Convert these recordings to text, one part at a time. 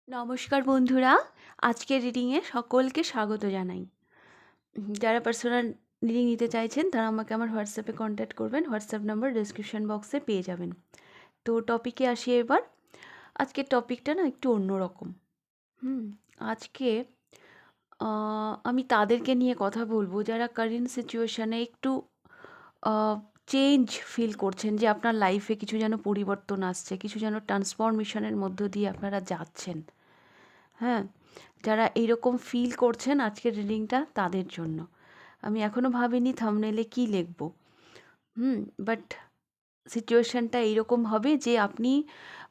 নমস্কার বন্ধুরা, আজকের রিডিংয়ে সকলকে স্বাগত জানাই। যারা পার্সোনাল রিডিং নিতে চাইছেন তারা আমাকে আমার হোয়াটসঅ্যাপে কন্ট্যাক্ট করবেন। হোয়াটসঅ্যাপ নাম্বার ডেসক্রিপশন বক্সে পেয়ে যাবেন। তো টপিকে আসি এবার। আজকের টপিকটা না একটু অন্যরকম। আজকে আমি তাদেরকে নিয়ে কথা বলবো যারা কারেন্ট সিচুয়েশানে একটু চেঞ্জ ফিল করছেন, যে আপনার লাইফে কিছু যেন পরিবর্তন আসছে, কিছু যেন ট্রান্সফরমেশনের মধ্য দিয়ে আপনারা যাচ্ছেন। হ্যাঁ, যারা এইরকম ফিল করছেন আজকের রিডিংটা তাদের জন্য। আমি এখনও ভাবিনি থাম্বনেলে কী লিখব। বাট সিচুয়েশানটা এইরকম হবে যে আপনি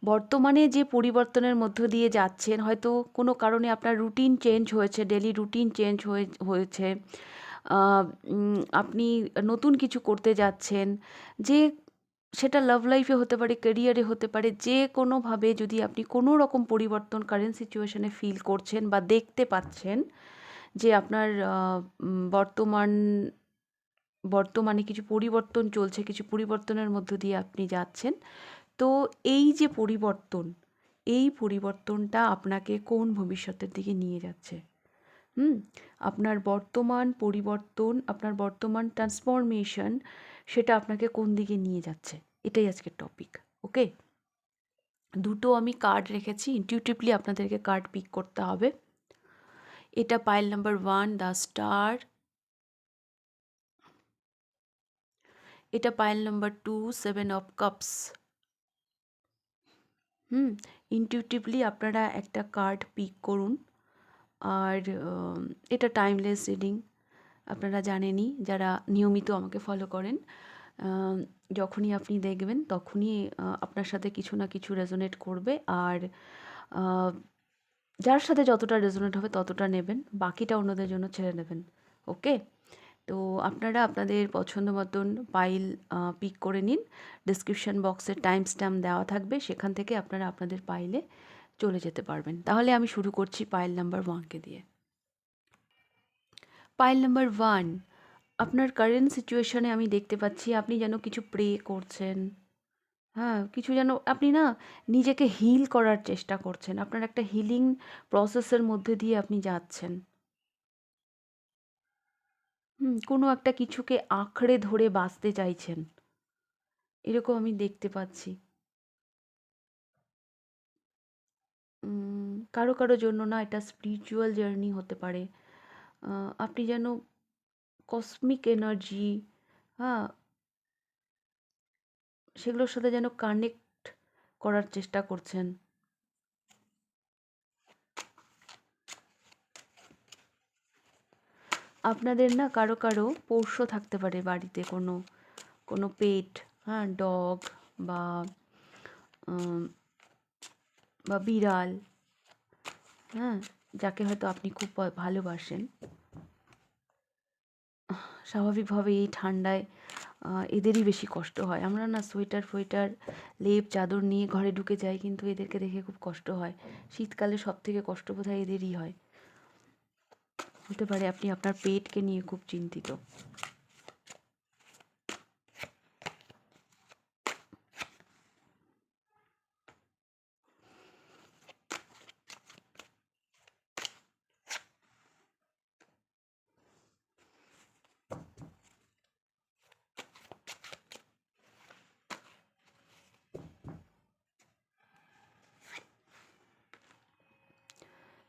বর্তমানে যে পরিবর্তনের মধ্য দিয়ে যাচ্ছেন, হয়তো কোনো কারণে আপনার রুটিন চেঞ্জ হয়েছে, ডেলি রুটিন চেঞ্জ হয়েছে, আপনি নতুন কিছু করতে যাচ্ছেন, যে সেটা লাভ লাইফে হতে পারে, কেরিয়ারে হতে পারে, যে কোনোভাবে যদি আপনি কোনো রকম পরিবর্তন কারেন্ট সিচুয়েশনে ফিল করছেন বা দেখতে পাচ্ছেন যে আপনার বর্তমানে কিছু পরিবর্তন চলছে, কিছু পরিবর্তনের মধ্য দিয়ে আপনি যাচ্ছেন। তো এই যে পরিবর্তন, এই পরিবর্তনটা আপনাকে কোন ভবিষ্যতের দিকে নিয়ে যাচ্ছে? আপনার বর্তমান পরিবর্তন, আপনার বর্তমান ট্রান্সফরমেশন, সেটা আপনাকে কোন দিকে নিয়ে যাচ্ছে? এটাই আজকের টপিক। ওকে? দুটো আমি কার্ড রেখেছি, ইনটিউটিভলি আপনাদেরকে কার্ড পিক করতে হবে। এটা পাইল নাম্বার 1 দ্য স্টার, এটা pile number 2 7 of cups. Intuitively আপনারা একটা কার্ড পিক করুন। আর এটা টাইমলেস রিডিং, আপনারা জানেনই যারা নিয়মিত আমাকে ফলো করেন। যখনই আপনি দেখবেন তখনই আপনার সাথে কিছু না কিছু রেজোনেট করবে। আর যার সাথে যতটা রেজোনেট হবে ততটা নেবেন, বাকিটা অন্যদের জন্য ছেড়ে দেবেন। ওকে? তো আপনারা আপনাদের পছন্দ মতন পাইল পিক করে নিন। ডিসক্রিপশান বক্সে টাইম স্ট্যাম্প দেওয়া থাকবে, সেখান থেকে আপনারা আপনাদের পাইলে চলে যেতে পারবেন। তাহলে আমি শুরু করছি পাইল নাম্বার 1কে দিয়ে। পাইল নাম্বার 1, আপনার কারেন্ট সিচুয়েশনে আমি দেখতে পাচ্ছি আপনি যেন কিছু প্রে করছেন। হ্যাঁ, কিছু যেন আপনি না নিজেকে হিল করার চেষ্টা করছেন। আপনার একটা হিলিং প্রসেসের মধ্যে দিয়ে আপনি যাচ্ছেন। কোনো একটা কিছুকে আঁকড়ে ধরে বাঁচতে চাইছেন। এরকম আমি দেখতে পাচ্ছি। কারো জন্য না এটা স্পিরিচুয়াল জার্নি হতে পারে। আপনি যেন কসমিক এনার্জি, হ্যাঁ, সেগুলোর সাথে যেন কানেক্ট করার চেষ্টা করছেন। আপনাদের না কারো পোষ্য থাকতে পারে বাড়িতে, কোনো পেট, হ্যাঁ, ডগ বা উম, বা বিড়াল, হ্যাঁ, যাকে হয়তো আপনি খুব ভালোবাসেন। স্বাভাবিকভাবে এই ঠান্ডায় এদেরই বেশি কষ্ট হয়। আমরা না সোয়েটার ফোয়েটার, লেপ চাদর নিয়ে ঘরে ঢুকে যাই, কিন্তু এদেরকে দেখে খুব কষ্ট হয়। শীতকালে সব থেকে কষ্ট বোধহয় এদেরই হয়। হতে পারে আপনি আপনার পেটকে নিয়ে খুব চিন্তিত।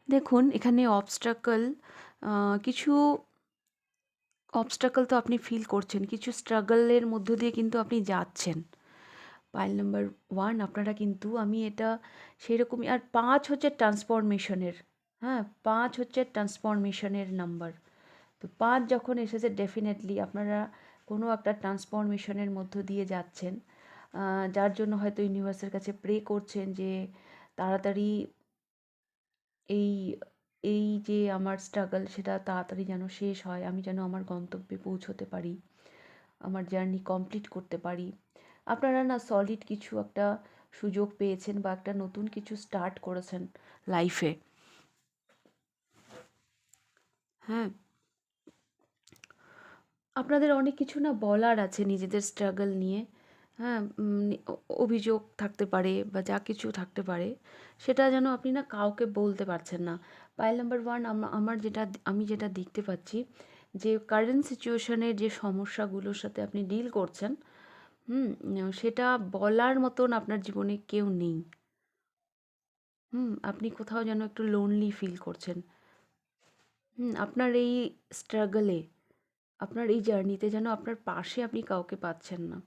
দেখুন এখানে কিছু অবস্ট্রাকল তো আপনি ফিল করছেন, কিছু স্ট্রাগলের মধ্য দিয়ে কিন্তু আপনি যাচ্ছেন। পাইল নাম্বার 1 আপনারা কিন্তু, আমি এটা সেরকমই। আর 5 হচ্ছে ট্রান্সফরমেশনের, হ্যাঁ, 5 হচ্ছে ট্রান্সফরমেশনের নাম্বার। তো 5 যখন এসেছে, ডেফিনেটলি আপনারা কোনো একটা ট্রান্সফরমেশনের মধ্য দিয়ে যাচ্ছেন, যার জন্য হয়তো ইউনিভার্সের কাছে প্রে করছেন যে তাড়াতাড়ি এই এই যে আমার স্ট্রাগল সেটা তাড়াতাড়ি যেন শেষ হয়, আমি যেন আমার গন্তব্যে পৌঁছতে পারি, আমার জার্নি কমপ্লিট করতে পারি। আপনারা না সলিড কিছু একটা সুযোগ পেয়েছেন বা একটা নতুন কিছু স্টার্ট করেছেন লাইফে। হ্যাঁ, আপনাদের অনেক কিছু না বলার আছে নিজেদের স্ট্রাগল নিয়ে। হ্যাঁ, অভিযোগ থাকতে পারে বা যা কিছু থাকতে পারে, সেটা যেন আপনি না কাউকে বলতে পারছেন না। পাইল নাম্বার 1, আমি যেটা দেখতে পাচ্ছি যে কারেন্ট সিচুয়েশনে যে সমস্যাগুলোর সাথে আপনি ডিল করছেন, সেটা বলার মতন আপনার জীবনে কেউ নেই। আপনি কোথাও যেন একটু লোনলি ফিল করছেন। আপনার এই স্ট্রাগলে, আপনার এই জার্নিতে যেন আপনার পাশে আপনি কাউকে পাচ্ছেন না,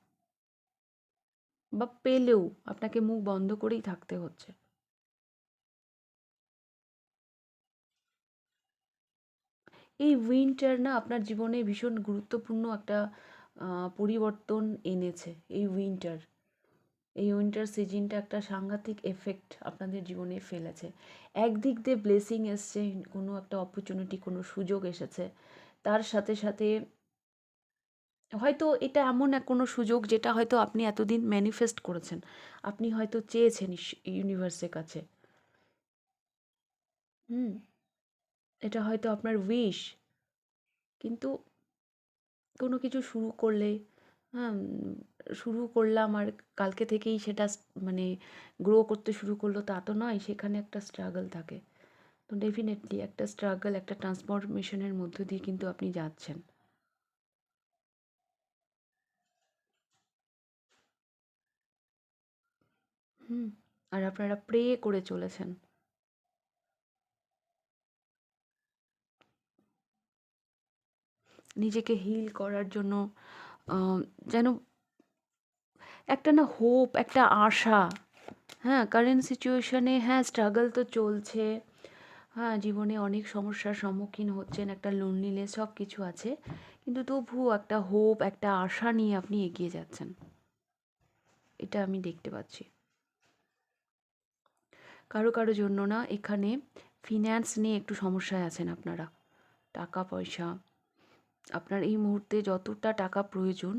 বা পেলেও আপনাকে মুখ বন্ধ করেই থাকতে হচ্ছে। এই উইন্টার না আপনার জীবনে ভীষণ গুরুত্বপূর্ণ একটা পরিবর্তন এনেছে। এই উইন্টার সিজনটা একটা সাংঘাতিক এফেক্ট আপনাদের জীবনে ফেলেছে। একদিক দিয়ে ব্লেসিং এসছে, কোনো একটা অপরচুনিটি, কোনো সুযোগ এসেছে। তার সাথে সাথে হয়তো এটা এমন এক কোনো সুযোগ যেটা হয়তো আপনি এতদিন ম্যানিফেস্ট করেছেন। আপনি হয়তো চেয়েছেন ইউনিভার্সের কাছে। হুম এটা হয়তো আপনার উইশ। কিন্তু কোনো কিছু শুরু করলে, হ্যাঁ, শুরু করলাম আর কালকে থেকেই সেটা মানে গ্রো করতে শুরু করলো তা তো নয়, সেখানে একটা স্ট্রাগল থাকে। তো ডেফিনেটলি একটা স্ট্রাগল, একটা ট্রান্সফরমেশনের মধ্য দিয়ে কিন্তু আপনি যাচ্ছেন। হুম আর আপনারা প্রে করে চলেছেন। নিজেকে হিল করার জন্য, যেন একটা না হোপ, একটা আশা। হ্যাঁ, কারেন্ট সিচুয়েশনে হ্যাঁ স্ট্রাগল তো চলছে। হ্যাঁ, জীবনে অনেক সমস্যার সম্মুখীন হচ্ছেন, একটা লোনলিনেস সব কিছু আছে। কিন্তু তবুও একটা হোপ, একটা আশা নিয়ে আপনি এগিয়ে যাচ্ছেন। এটা আমি দেখতে পাচ্ছি। কারো কারো জন্য না এখানে ফিন্যান্স নিয়ে একটু সমস্যায় আছেন আপনারা। টাকা পয়সা, আপনার এই মুহূর্তে যতটা টাকা প্রয়োজন,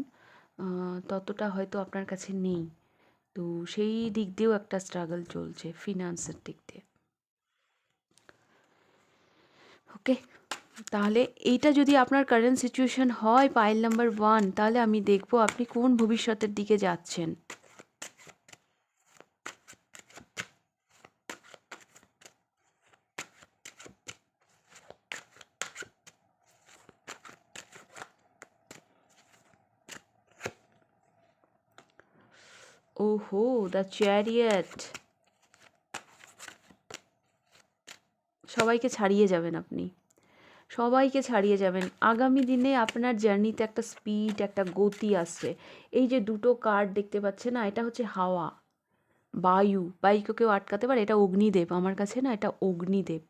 ততটা হয়তো আপনার কাছে নেই। তো সেই দিক দিয়েও একটা স্ট্রাগল চলছে, ফিন্যান্সের দিক দিয়ে। ওকে, তাহলে এইটা যদি আপনার কারেন্ট সিচুয়েশন হয় পাইল নাম্বার 1, তাহলে আমি দেখব আপনি কোন ভবিষ্যতের দিকে যাচ্ছেন। ওহো, দ্য চ্যারিয়েট। সবাইকে ছাড়িয়ে যাবেন আপনি, সবাইকে ছাড়িয়ে যাবেন। আগামী দিনে আপনার জার্নিতে একটা স্পিড, একটা গতি আসছে। এই যে দুটো কার্ড দেখতে পাচ্ছেন না, এটা হচ্ছে হাওয়া, বায়ু। বায়ুকে কেউ আটকাতে পারে? এটা অগ্নিদেব আমার কাছে না, এটা অগ্নিদেব।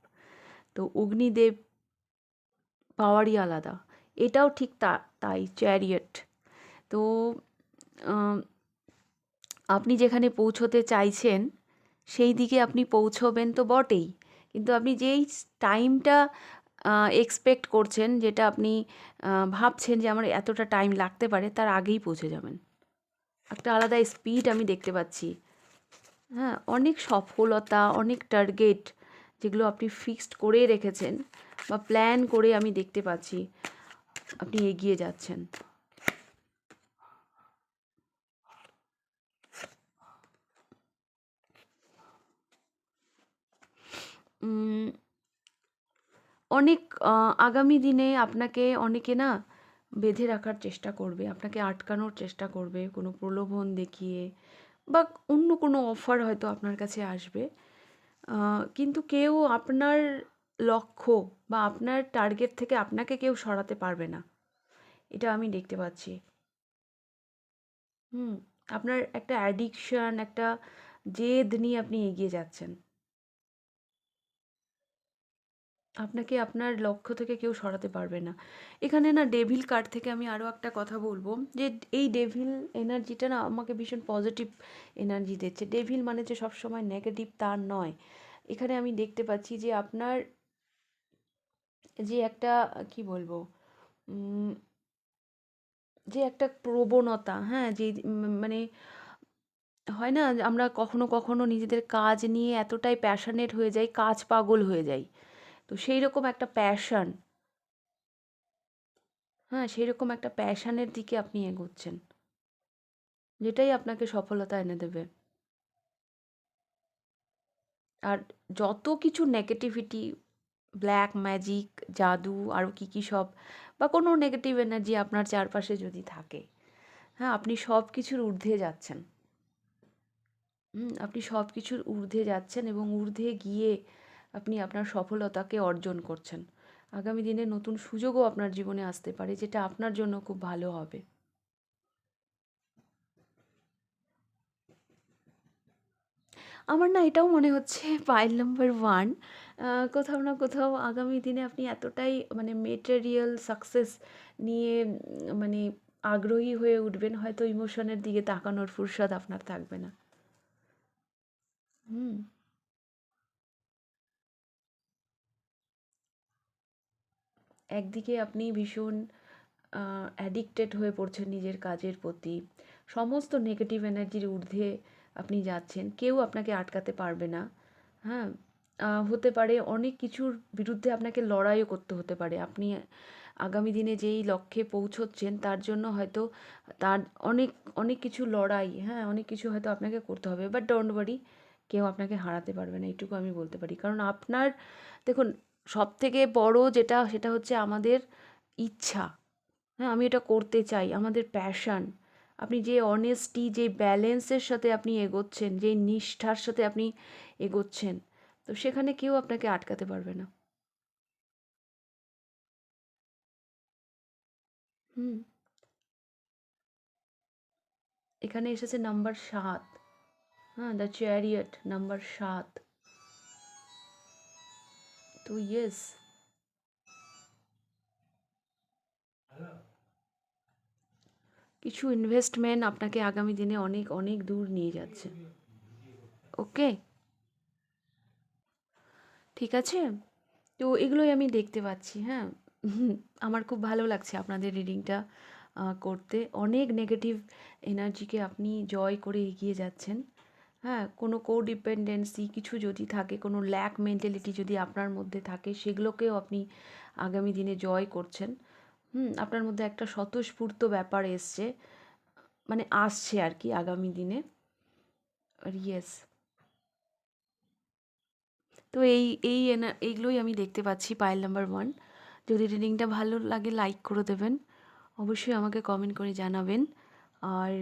তো অগ্নিদেব পাওয়ারই আলাদা। এটাও ঠিক তাই চ্যারিয়েট। তো আম, আপনি যেখানে পৌঁছতে চাইছেন সেই দিকে আপনি পৌঁছবেন তো বটেই, কিন্তু আপনি যেই টাইমটা এক্সপেক্ট করছেন, যেটা আপনি ভাবছেন যে আমার এতটা টাইম লাগতে পারে, তার আগেই পৌঁছে যাবেন। একটা আলাদা স্পিড আমি দেখতে পাচ্ছি। হ্যাঁ, অনেক সফলতা, অনেক টার্গেট যেগুলো আপনি ফিক্সড করে রেখেছেন বা প্ল্যান করে আমি দেখতে পাচ্ছি আপনি এগিয়ে যাচ্ছেন। উম, অনেক আগামী দিনে আপনাকে অনেকে না বেঁধে রাখার চেষ্টা করবে, আপনাকে আটকানোর চেষ্টা করবে কোনো প্রলোভন দেখিয়ে, বা অন্য কোনো অফার হয়তো আপনার কাছে আসবে। কিন্তু কেউ আপনার লক্ষ্য বা আপনার টার্গেট থেকে আপনাকে কেউ সরাতে পারবে না, এটা আমি দেখতে পাচ্ছি। হুম আপনার একটা অ্যাডিকশন, একটা জেদ নিয়ে আপনি এগিয়ে যাচ্ছেন। আপনাকে আপনার লক্ষ্য থেকে কেউ সরাতে পারবে না। এখানে না ডেভিল কার্ড থেকে আমি আরও একটা কথা বলবো, যে এই ডেভিল এনার্জিটা না আমাকে ভীষণ পজিটিভ এনার্জি দিচ্ছে। ডেভিল মানে যে সবসময় নেগেটিভ তা নয়। এখানে আমি দেখতে পাচ্ছি যে আপনার যে একটা, কি বলবো, উম, যে একটা প্রবণতা, হ্যাঁ, যে মানে হয় না যে আমরা কখনো কখনো নিজেদের কাজ নিয়ে এতটাই প্যাশনেট হয়ে যাই, কাজ পাগল হয়ে যাই। তো সেই রকম একটা প্যাশন, হ্যাঁ, সেই রকম একটা প্যাশনের দিকে আপনি এগোচ্ছেন। যেটাই আপনাকে সফলতা এনে দেবে। আর যত কিছু নেগেটিভিটি, ব্ল্যাক ম্যাজিক, জাদু আরও কী কী সব বা কোনো নেগেটিভ এনার্জি আপনার চারপাশে যদি থাকে, হ্যাঁ, আপনি সব কিছুর ঊর্ধ্বে যাচ্ছেন। আপনি সব কিছুর ঊর্ধ্বে যাচ্ছেন এবং ঊর্ধ্বে গিয়ে আপনি আপনার সফলতাকে অর্জন করছেন। আগামী দিনে নতুন সুযোগও আপনার জীবনে আসতে পারে, যেটা আপনার জন্য খুব ভালো হবে। আমার না এটাও মনে হচ্ছে পাইল নাম্বার 1 কোথাও না কোথাও আগামী দিনে আপনি এতটাই মানে মেটেরিয়াল সাকসেস নিয়ে মানে আগ্রহী হয়ে উঠবেন, হয়তো ইমোশনের দিকে তাকানোর ফুরসত আপনার থাকবে না। হুম। একদিকে আপনি ভীষণ অ্যাডিক্টেড হয়ে পড়ছেন নিজের কাজের প্রতি। সমস্ত নেগেটিভ এনার্জির ঊর্ধ্বে আপনি যাচ্ছেন। কেউ আপনাকে আটকাতে পারবে না। হ্যাঁ? হতে পারে অনেক কিছুর বিরুদ্ধে আপনাকে লড়াইও করতে হতে পারে। আপনি আগামী দিনে যেই লক্ষ্যে পৌঁছচ্ছেন তার জন্য হয়তো তার অনেক, অনেক কিছু লড়াই, হ্যাঁ? অনেক কিছু হয়তো আপনাকে করতে হবে। বাট ডোন্ট ওয়ারি, কেউ আপনাকে হারাতে পারবে না, এইটুকু আমি বলতে পারি। কারণ আপনার দেখুন, সবথেকে বড় যেটা সেটা হচ্ছে আমাদের ইচ্ছা। হ্যাঁ, আমি এটা করতে চাই, আমাদের প্যাশন। আপনি যে অনেস্টি, যে ব্যালেন্সের সাথে আপনি এগোচ্ছেন, যে নিষ্ঠার সাথে আপনি এগোচ্ছেন, তো সেখানে কেউ আপনাকে আটকাতে পারবে না। হুম। এখানে এসেছে নাম্বার 7। হ্যাঁ, দ্য চ্যারিয়ট নাম্বার 7। তো ইয়েস, কিছু ইনভেস্টমেন্ট আপনাকে আগামী দিনে অনেক অনেক দূর নিয়ে যাচ্ছে। ওকে, ঠিক আছে? তো এগুলোই আমি দেখতে পাচ্ছি, হ্যাঁ? আমার খুব ভালো লাগছে আপনাদের রিডিংটা করতে। অনেক নেগেটিভ এনার্জিকে আপনি জয় করে এগিয়ে যাচ্ছেন। হ্যাঁ, কোনো কোডিপেন্ডেন্সি কিছু যদি থাকে, কোনো ল্যাক মেন্টালিটি যদি আপনার মধ্যে থাকে, সেগুলোকেও আপনি আগামী দিনে জয় করছেন। আপনার মধ্যে একটা স্বতঃস্ফূর্ত ব্যাপার এসছে, মানে আসছে আর কি আগামী দিনে। আর ইয়েস, তো এইগুলোই আমি দেখতে পাচ্ছি পাইল নাম্বার 1। যদি রিডিংটা ভালো লাগে লাইক করে দেবেন। অবশ্যই আমাকে কমেন্ট করে জানাবেন। আর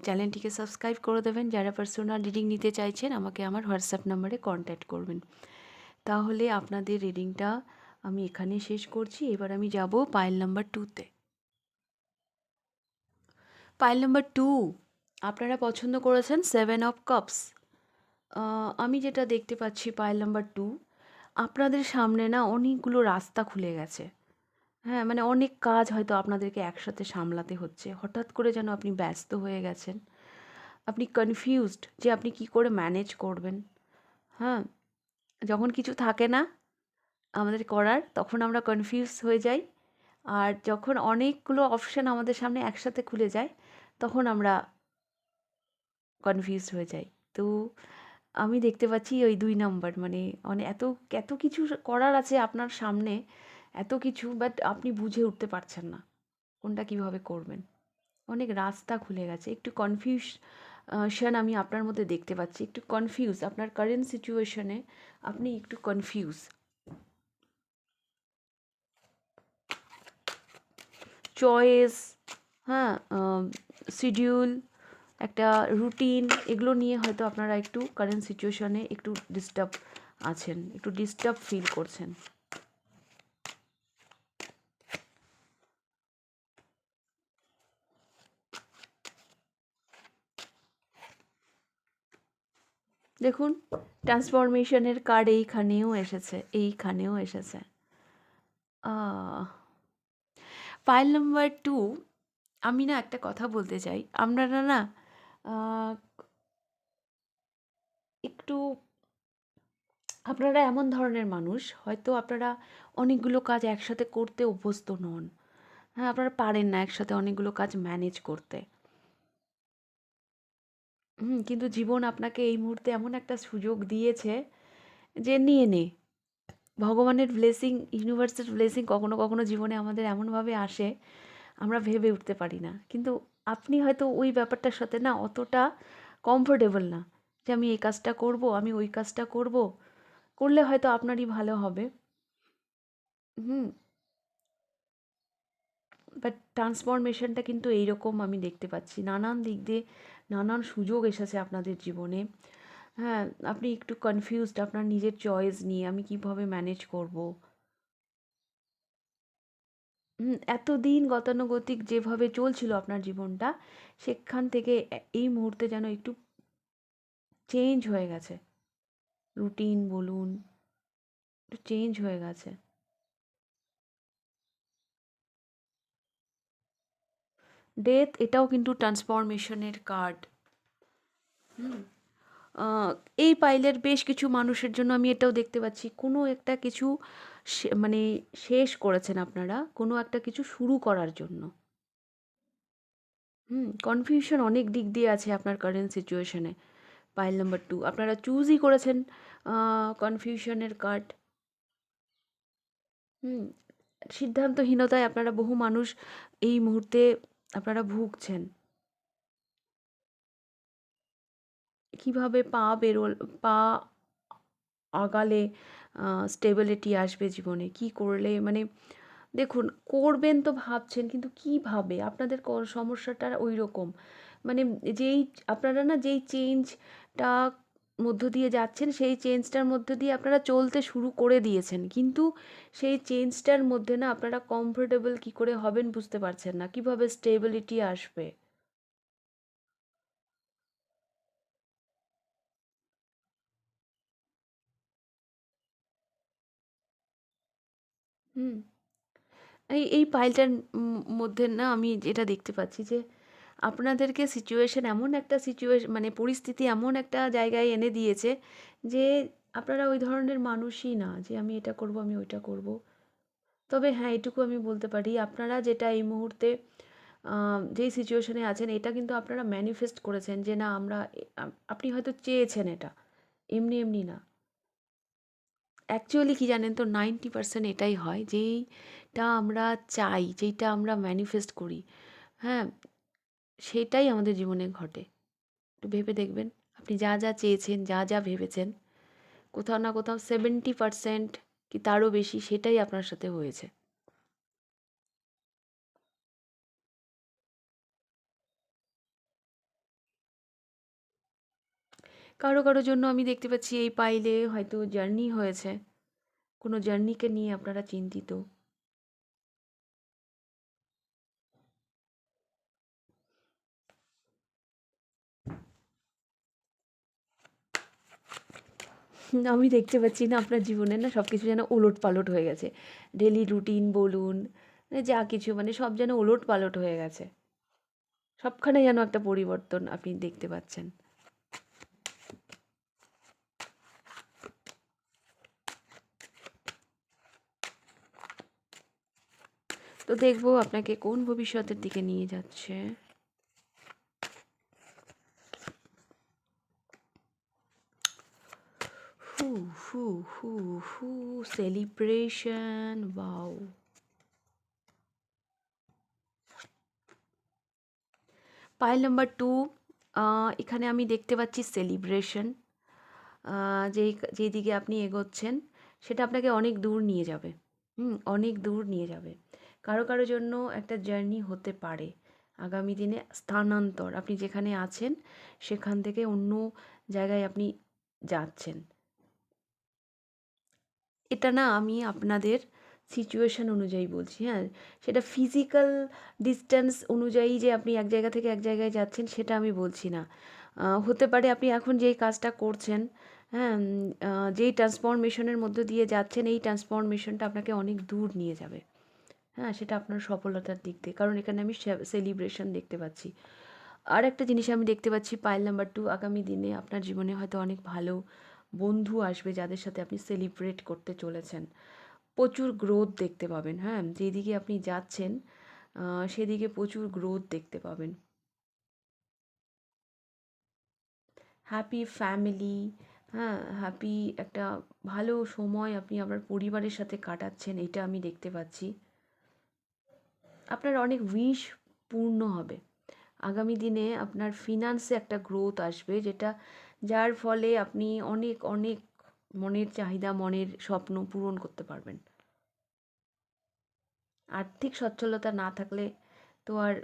চ্যানেলটিকে সাবস্ক্রাইব করে দেবেন। যারা পার্সোনাল রিডিং নিতে চাইছেন আমাকে আমার হোয়াটসঅ্যাপ নাম্বারে কন্ট্যাক্ট করবেন। তাহলে আপনাদের রিডিংটা আমি এখানে শেষ করছি। এবার আমি যাব পাইল নাম্বার 2-তে। পাইল নাম্বার 2, আপনারা পছন্দ করেছেন 7 অফ কাপস। আমি যেটা দেখতে পাচ্ছি পাইল নাম্বার 2, আপনাদের সামনে না অনেকগুলো রাস্তা খুলে গেছে। হ্যাঁ, মানে অনেক কাজ হয়তো আপনাদেরকে একসাথে সামলাতে হচ্ছে। হঠাৎ করে যেন আপনি ব্যস্ত হয়ে গেছেন। আপনি কনফিউজড যে আপনি কী করে ম্যানেজ করবেন। হ্যাঁ? যখন কিছু থাকে না আমাদের করার, তখন আমরা কনফিউজ হয়ে যাই। আর যখন অনেকগুলো অপশন আমাদের সামনে একসাথে খুলে যায়, তখন আমরা কনফিউজড হয়ে যাই। তো আমি দেখতে পাচ্ছি ওই 2 নাম্বার, মানে এত এত কিছু করার আছে আপনার সামনে, এত কিছু, বাট আপনি বুঝে উঠতে পারছেন না কোনটা কিভাবে করবেন। অনেক রাস্তা খুলে গেছে। একটু কনফিউশন আমি আপনার মধ্যে দেখতে পাচ্ছি। একটু কনফিউজ আপনার কারেন্ট সিচুয়েশনে, আপনি একটু কনফিউজ। চয়েস, হ্যাঁ, শিডিউল, একটা রুটিন, এগুলো নিয়ে হয়তো আপনারা একটু কারেন্ট সিচুয়েশনে একটু ডিস্টার্ব আছেন, একটু ডিস্টার্ব ফিল করছেন। দেখুন, ট্রান্সফরমেশনের কার্ড এইখানেও এসেছে, এইখানেও এসেছে। পাইল নাম্বার 2, আমি না একটা কথা বলতে চাই। আপনারা না আহ, একটু, আপনারা এমন ধরনের মানুষ, হয়তো আপনারা অনেকগুলো কাজ একসাথে করতে অভ্যস্ত নন। হ্যাঁ, আপনারা পারেন না একসাথে অনেকগুলো কাজ ম্যানেজ করতে। কিন্তু জীবন আপনাকে এই মুহূর্তে এমন একটা সুযোগ দিয়েছে যে নিয়ে নে। ভগবানের ব্লেসিং, ইউনিভার্সের ব্লেসিং কখনো কখনো জীবনে আমাদের এমনভাবে আসে আমরা ভেবে উঠতে পারি না। কিন্তু আপনি হয়তো ওই ব্যাপারটার সাথে না অতটা কমফোর্টেবল না, যে আমি এই কাজটা করব, আমি ওই কাজটা করব, করলে হয়তো আপনারই ভালো হবে। হুম। বাট ট্রান্সফরমেশনটা কিন্তু এইরকম আমি দেখতে পাচ্ছি, নানান দিক দিয়ে নানান সুযোগ এসেছে আপনাদের জীবনে। হ্যাঁ, আপনি একটু কনফিউজড আপনার নিজের চয়েস নিয়ে, আমি কিভাবে ম্যানেজ করব। এতদিন গতানুগতিক যেভাবে চলছিল আপনার জীবনটা, সেখান থেকে এই মুহূর্তে যেন একটু চেঞ্জ হয়ে গেছে। রুটিন বলুন, একটু চেঞ্জ হয়ে গেছে। ডেথ এটাও কিন্তু ট্রান্সফরমেশনের কার্ড। হুম। আহ, এই পাইলের বেশ কিছু মানুষের জন্য আমি এটাও দেখতে পাচ্ছি, কোনো একটা কিছু মানে শেষ করেছেন আপনারা, কোনো একটা কিছু শুরু করার জন্য। কনফিউশন অনেক দিক দিয়ে আছে আপনার কারেন্ট সিচুয়েশনে। পাইল নাম্বার 2 আপনারা চুজই করেছেন কনফিউশনের কার্ড। হুম সিদ্ধান্তহীনতায় আপনারা, বহু মানুষ এই মুহূর্তে আপনারা ভুগছেন। কিভাবে পা আগালে স্টেবিলিটি আসবে জীবনে, কি করলে মানে, দেখুন করবেন তো ভাবছেন, কিন্তু কিভাবে আপনাদের সমস্যাটা ওই রকম, মানে যেই আপনারা না যেই চেঞ্জটা মধ্য দিয়ে যাচ্ছেন, সেই চেঞ্জটার মধ্য দিয়ে আপনারা চলতে শুরু করে দিয়েছেন, কিন্তু সেই চেঞ্জটার মধ্যে না আপনারা কমফোর্টেবল কি করে হবেন বুঝতে পারছেন না, কিভাবে স্টেবিলিটি আসবে। হুম এই পাইলটার মধ্যে না আমি যেটা দেখতে পাচ্ছি যে আপনাদেরকে সিচুয়েশন এমন একটা সিচুয়েশন, মানে পরিস্থিতি এমন একটা জায়গায় এনে দিয়েছে যে আপনারা ওই ধরনের মানুষই না যে আমি এটা করব, আমি ওইটা করব। তবে হ্যাঁ, এটুকু আমি বলতে পারি, আপনারা যেটা এই মুহূর্তে যেই সিচুয়েশনে আছেন, এটা কিন্তু আপনারা ম্যানিফেস্ট করেছেন যে না আমরা আপনি হয়তো চেয়েছেন এটা, এমনি এমনি না। অ্যাকচুয়ালি কি জানেন তো, 90% এটাই হয়, যেইটা আমরা চাই, যেইটা আমরা ম্যানিফেস্ট করি, হ্যাঁ, সেটাই আমাদের জীবনে ঘটে। একটু ভেবে দেখবেন, আপনি যা যা চেয়েছেন, যা যা ভেবেছেন, কোথাও না কোথাও 70% কি তারও বেশি সেটাই আপনার সাথে হয়েছে। কারো কারো জন্য আমি দেখতে পাচ্ছি এই পাইলে হয়তো জার্নি হয়েছে, কোনো জার্নিকে নিয়ে আপনারা চিন্তিত। আমি দেখতে পাচ্ছি না আপনার জীবনে না সব কিছু যেন ওলট পালট হয়ে গেছে। ডেলি রুটিন বলুন, মানে যা কিছু, মানে সব যেন ওলট পালট হয়ে গেছে। সবখানে যেন একটা পরিবর্তন আপনি দেখতে পাচ্ছেন। তো দেখবো আপনাকে কোন ভবিষ্যতের দিকে নিয়ে যাচ্ছে। হু হু হু হু সেলিব্রেশন, ওয়াও। পাইল নাম্বার 2, এখানে আমি দেখতে পাচ্ছি সেলিব্রেশন। যেই দিকে আপনি এগোচ্ছেন, সেটা আপনাকে অনেক দূর নিয়ে যাবে। অনেক দূর নিয়ে যাবে। কারো কারো জন্য একটা জার্নি হতে পারে আগামী দিনে, স্থানান্তর, আপনি যেখানে আছেন সেখান থেকে অন্য জায়গায় আপনি যাচ্ছেন। এটা না আমি আপনাদের সিচুয়েশন অনুযায়ী বলছি, হ্যাঁ, সেটা ফিজিক্যাল ডিস্টেন্স অনুযায়ী যে আপনি এক জায়গা থেকে এক জায়গায় যাচ্ছেন সেটা আমি বলছি না। হতে পারে আপনি এখন যেই কাজটা করছেন, হ্যাঁ, যেই ট্রান্সফরমেশনের মধ্য দিয়ে যাচ্ছেন, এই ট্রান্সফরমেশনটা আপনাকে অনেক দূর নিয়ে যাবে। হ্যাঁ, সেটা আপনার সফলতার দিক দিয়ে, কারণ এখানে আমি সেলিব্রেশন দেখতে পাচ্ছি। আর একটা জিনিস আমি দেখতে পাচ্ছি, পাইল নাম্বার 2, আগামী দিনে আপনার জীবনে হয়তো অনেক ভালো বন্ধু আসবে যাদের সাথে আপনি সেলিব্রেট করতে চলেছেন। প্রচুর গ্রোথ দেখতে পাবেন, হ্যাঁ, যেদিকে আপনি যাচ্ছেন সেদিকে প্রচুর গ্রোথ দেখতে পাবেন। হ্যাপি ফ্যামিলি, হ্যাঁ, হ্যাপি একটা ভালো সময় আপনি আপনার পরিবারের সাথে কাটাচ্ছেন, এটা আমি দেখতে পাচ্ছি। আপনার অনেক উইশ পূর্ণ হবে। আগামী দিনে আপনার ফিনান্সে একটা গ্রোথ আসবে, যার ফলে আপনি অনেক অনেক মনের চাহিদা, মনের স্বপ্ন পূরণ করতে পারবেন। আর্থিক সচ্ছলতা না থাকলে তো আর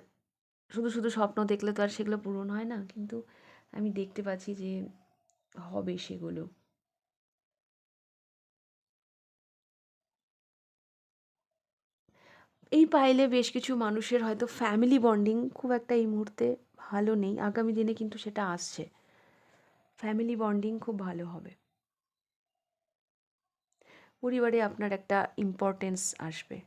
শুধু শুধু স্বপ্ন দেখলে তো আর সেগুলো পূরণ হয় না, কিন্তু আমি দেখতে পাচ্ছি যে হবে সেগুলো। এই পাইলে বেশ কিছু মানুষের হয়তো ফ্যামিলি বন্ডিং খুব একটা এই মুহূর্তে ভালো নেই, আগামী দিনে কিন্তু সেটা আসছে। ফ্যামিলি বন্ডিং খুব ভালো হবে, পরিবারে আপনার একটা ইম্পর্টেন্স আসবে।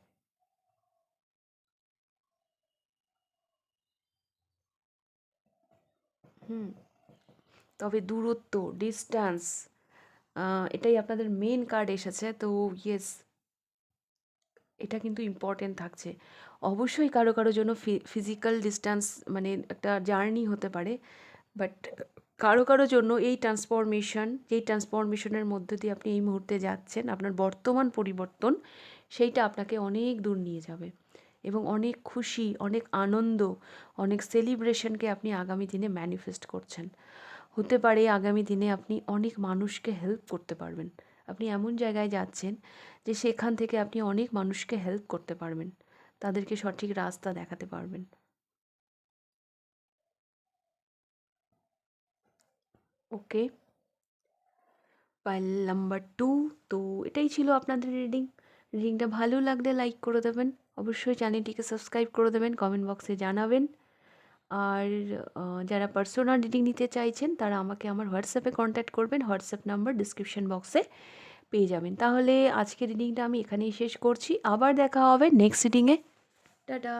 হুম। তবে দূরত্ব, ডিস্ট্যান্স, এটাই আপনাদের মেন কার্ড এসেছে, তো ইয়েস, এটা কিন্তু ইম্পর্টেন্ট থাকছে। অবশ্যই কারো কারো জন্য ফিজিক্যাল ডিস্ট্যান্স মানে একটা জার্নি হতে পারে, বাট কারো কারো জন্য এই ট্রান্সফরমেশন, যেই ট্রান্সফরমেশনের মধ্য দিয়ে আপনি এই মুহূর্তে যাচ্ছেন, আপনার বর্তমান পরিবর্তন, সেইটা আপনাকে অনেক দূর নিয়ে যাবে এবং অনেক খুশি, অনেক আনন্দ, অনেক সেলিব্রেশনকে আপনি আগামী দিনে ম্যানিফেস্ট করছেন। হতে পারে আগামী দিনে আপনি অনেক মানুষকে হেল্প করতে পারবেন। আপনি এমন জায়গায় যাচ্ছেন যে সেখান থেকে আপনি অনেক মানুষকে হেল্প করতে পারবেন, তাদেরকে সঠিক রাস্তা দেখাতে পারবেন। ওকে, পাইল নাম্বার 2। তো এটাই ছিল আপনাদের রিডিং। রিডিংটা ভালো লাগলে লাইক করে দেবেন, অবশ্যই চ্যানেলটিকে সাবস্ক্রাইব করে দেবেন, কমেন্ট বক্সে জানাবেন। আর যারা পার্সোনাল রিডিং নিতে চাইছেন তারা আমাকে আমার হোয়াটসঅ্যাপে কন্ট্যাক্ট করবেন, হোয়াটসঅ্যাপ নাম্বার ডিসক্রিপশন বক্সে পেয়ে যাবেন। তাহলে আজকের রিডিংটা আমি এখানেই শেষ করছি, আবার দেখা হবে নেক্সট রিডিংয়ে। টাটা।